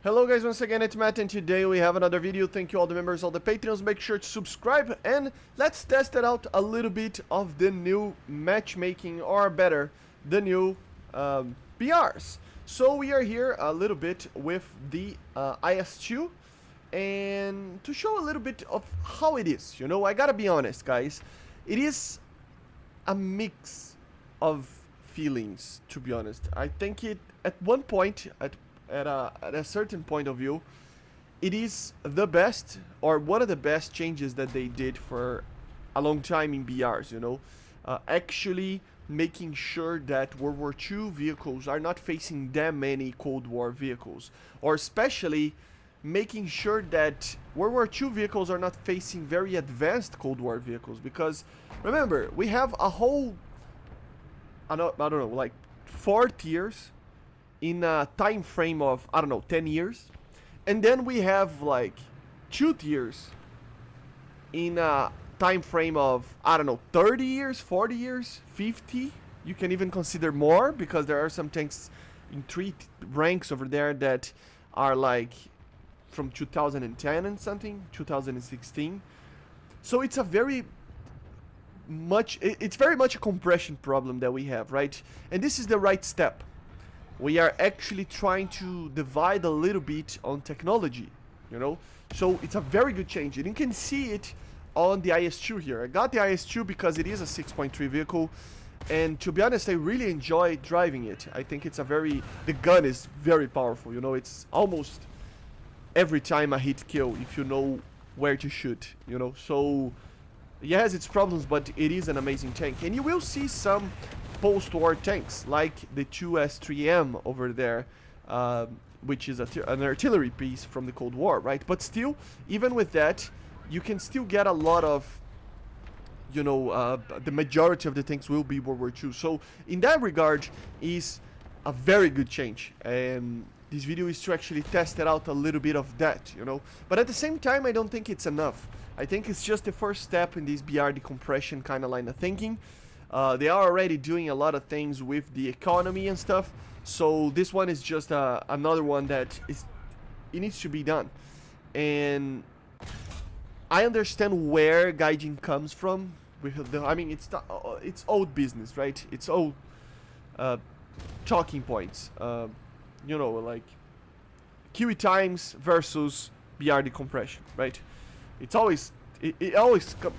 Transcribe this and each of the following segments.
Hello guys, once again it's Matt and today we have another video. Thank you all the members, all the Patreons. Make sure to subscribe and let's test it out a little bit of the new matchmaking, or better, the new BRs. So we are here a little bit with the IS2 and to show a little bit of how it is. You know, I gotta be honest guys, it is a mix of feelings, to be honest. I think it, at one point, at a certain point of view, it is the best, or one of the best changes that they did for a long time in BRs, you know. Actually making sure that World War II vehicles are not facing that many Cold War vehicles, or especially making sure that World War II vehicles are not facing very advanced Cold War vehicles, because remember, we have a whole, I don't know, like 4 tiers in a time frame of, I don't know, 10 years. And then we have like 2 tiers in a time frame of, I don't know, 30 years, 40 years, 50. You can even consider more, because there are some tanks in 3 ranks over there that are like from 2010 and something, 2016. So it's a very much, it's very much a compression problem that we have, right? And this is the right step. We are actually trying to divide a little bit on technology, you know? So it's a very good change, and you can see it on the IS2 here. I got the IS2 because it is a 6.3 vehicle, and to be honest, I really enjoy driving it. I think it's a very, the gun is very powerful, you know? It's almost every time a hit kill if you know where to shoot, you know? So it has its problems, but it is an amazing tank, and you will see some post-war tanks like the 2S3M over there, which is an artillery piece from the Cold War, right? But still, even with that, you can still get a lot of, you know, the majority of the tanks will be World War II. So in that regard, is a very good change, and this video is to actually test it out a little bit of that, you know. But at the same time, I don't think it's enough. I think it's just the first step in this BR decompression kind of line of thinking. They are already doing a lot of things with the economy and stuff, so this one is just another one that it needs to be done. And I understand where Gaijin comes from. I mean, it's old business, right? It's old talking points. You know, like QE times versus BR decompression, right? It's always.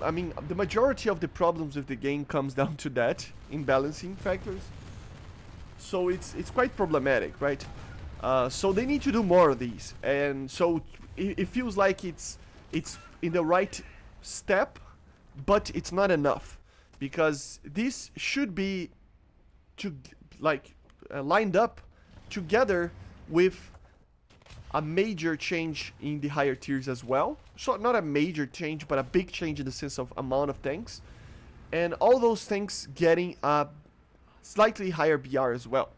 I mean, the majority of the problems with the game comes down to that, imbalancing factors. So it's quite problematic, right? So they need to do more of these, and so it feels like it's in the right step, but it's not enough, because this should be lined up together with a major change in the higher tiers as well. So not a major change, but a big change in the sense of amount of tanks, and all those tanks getting a slightly higher BR as well.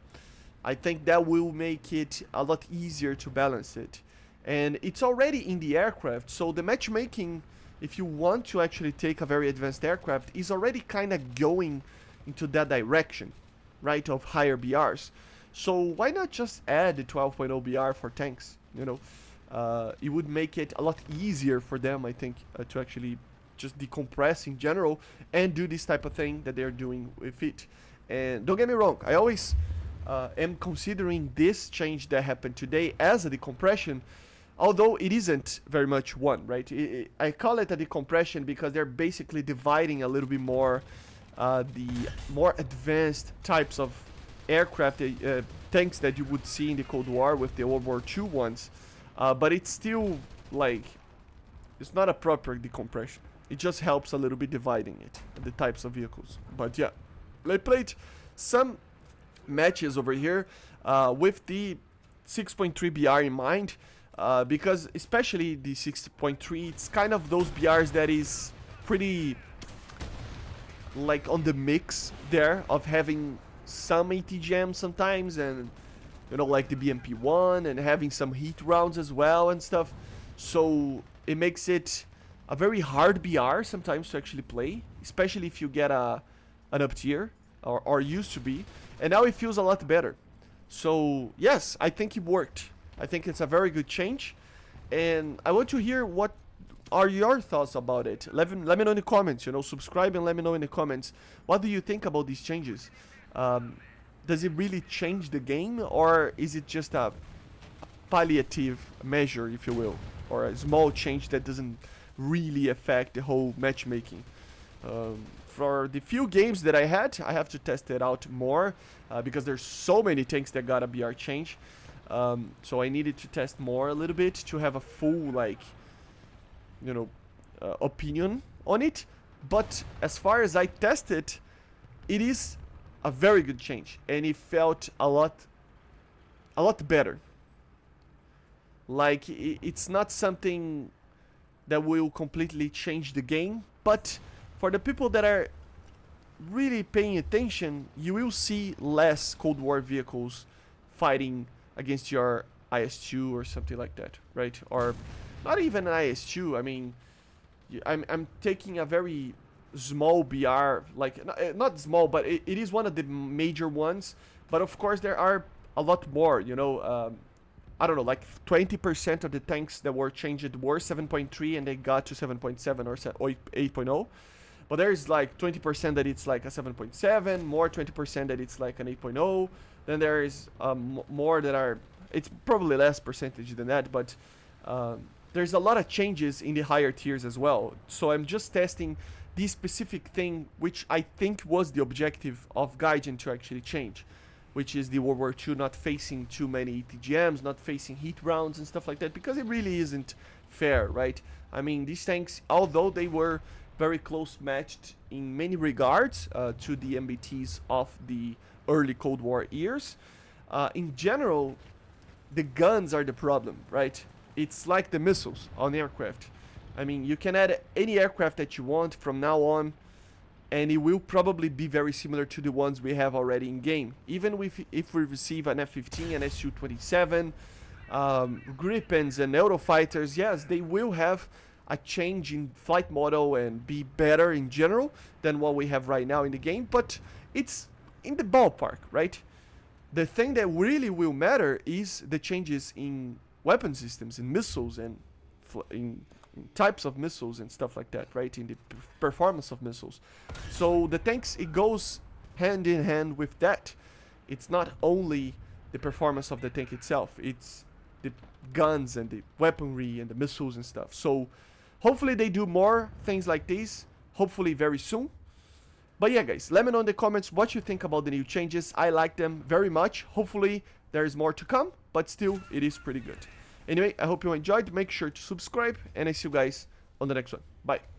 I think that will make it a lot easier to balance it, and it's already in the aircraft. So the matchmaking, if you want to actually take a very advanced aircraft, is already kind of going into that direction, right, of higher BRs. So why not just add the 12.0 BR for tanks, you know? It would make it a lot easier for them, I think, to actually just decompress in general and do this type of thing that they're doing with it. And don't get me wrong, I always am considering this change that happened today as a decompression, although it isn't very much one, right? I call it a decompression because they're basically dividing a little bit more the more advanced types of aircraft, tanks that you would see in the Cold War with the World War II ones. But it's still, like, it's not a proper decompression. It just helps a little bit dividing it, the types of vehicles. But yeah, I played some matches over here with the 6.3 BR in mind, because especially the 6.3, it's kind of those BRs that is pretty, like, on the mix there of having some ATGM sometimes, and you know, like the BMP1, and having some heat rounds as well and stuff. So it makes it a very hard BR sometimes to actually play, especially if you get an up tier, or used to be. And now it feels a lot better. So yes, I think it worked. I think it's a very good change, and I want to hear what are your thoughts about it. Let me know in the comments, you know, subscribe and let me know in the comments. What do you think about these changes? Does it really change the game, or is it just a palliative measure, if you will, or a small change that doesn't really affect the whole matchmaking? For the few games that I have to test it out more, because there's so many things that gotta be our change. So I needed to test more a little bit to have a full, like, you know, opinion on it. But as far as I tested, it is a very good change, and it felt a lot better. Like, it's not something that will completely change the game, but for the people that are really paying attention, you will see less Cold War vehicles fighting against your IS-2 or something like that, right? Or not even an IS-2. I mean, I'm taking a very small BR, like, not small, but it is one of the major ones. But of course, there are a lot more, you know. I don't know, like 20% of the tanks that were changed were 7.3 and they got to 7.7 or 8.0. But there's like 20% that it's like a 7.7, more 20% that it's like an 8.0. Then there is more that are, it's probably less percentage than that, but there's a lot of changes in the higher tiers as well. So I'm just testing this specific thing, which I think was the objective of Gaijin to actually change, which is the World War II not facing too many ATGMs, not facing heat rounds and stuff like that, because it really isn't fair, right? I mean, these tanks, although they were very close matched in many regards to the MBTs of the early Cold War years, in general, the guns are the problem, right? It's like the missiles on aircraft. I mean, you can add any aircraft that you want from now on, and it will probably be very similar to the ones we have already in game. Even if we receive an F-15 and Su-27, Gripens and Eurofighters, yes, they will have a change in flight model and be better in general than what we have right now in the game, but it's in the ballpark, right? The thing that really will matter is the changes in weapon systems, in missiles, and in types of missiles and stuff like that, right? In the performance of missiles. So the tanks, it goes hand in hand with that. It's not only the performance of the tank itself, it's the guns and the weaponry and the missiles and stuff. So hopefully they do more things like this, hopefully very soon. But yeah, guys, let me know in the comments what you think about the new changes. I like them very much. Hopefully there is more to come, but still it is pretty good. Anyway, I hope you enjoyed. Make sure to subscribe, and I see you guys on the next one. Bye.